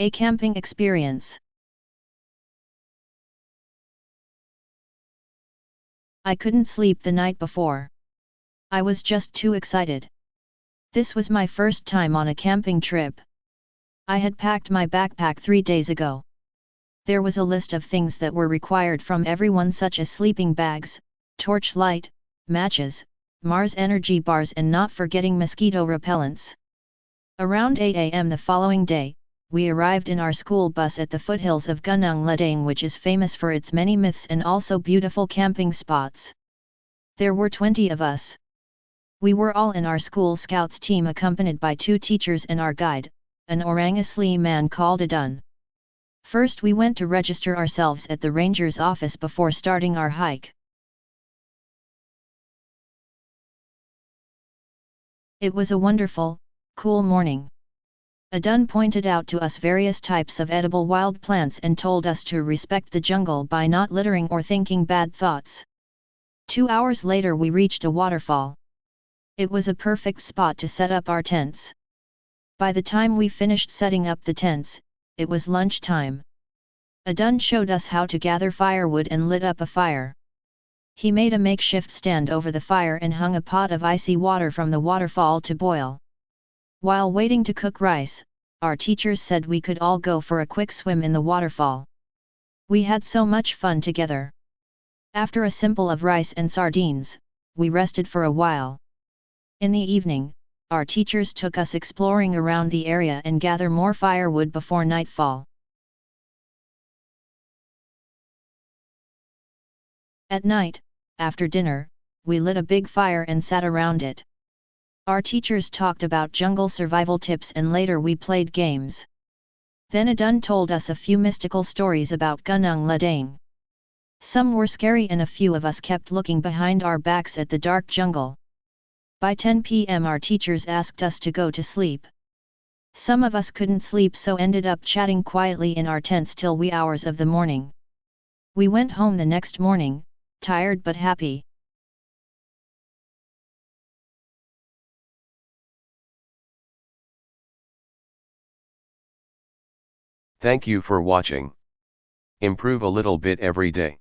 A camping experience. I couldn't sleep the night before. I was just too excited. This was my first time on a camping trip. I had packed my backpack 3 days ago. There was a list of things that were required from everyone, such as sleeping bags, torch light, matches, Mars energy bars, and not forgetting mosquito repellents. Around 8 a.m. the following day, we arrived in our school bus at the foothills of Gunung Ledang, which is famous for its many myths and also beautiful camping spots. There were 20 of us. We were all in our school scouts team, accompanied by 2 teachers and our guide, an orang asli man called Adun. First we went to register ourselves at the ranger's office before starting our hike. It was a wonderful, cool morning. Adun pointed out to us various types of edible wild plants and told us to respect the jungle by not littering or thinking bad thoughts. 2 hours later we reached a waterfall. It was a perfect spot to set up our tents. By the time we finished setting up the tents, it was lunchtime. Adun showed us how to gather firewood and lit up a fire. He made a makeshift stand over the fire and hung a pot of icy water from the waterfall to boil. While waiting to cook rice, our teachers said we could all go for a quick swim in the waterfall. We had so much fun together. After a simple of rice and sardines, we rested for a while. In the evening, our teachers took us exploring around the area and gather more firewood before nightfall. At night, after dinner, we lit a big fire and sat around it. Our teachers talked about jungle survival tips and later we played games. Then Adun told us a few mystical stories about Gunung Ledang. Some were scary and a few of us kept looking behind our backs at the dark jungle. By 10 p.m. our teachers asked us to go to sleep. Some of us couldn't sleep, so ended up chatting quietly in our tents till wee hours of the morning. We went home the next morning, tired but happy. Thank you for watching. Improve a little bit every day.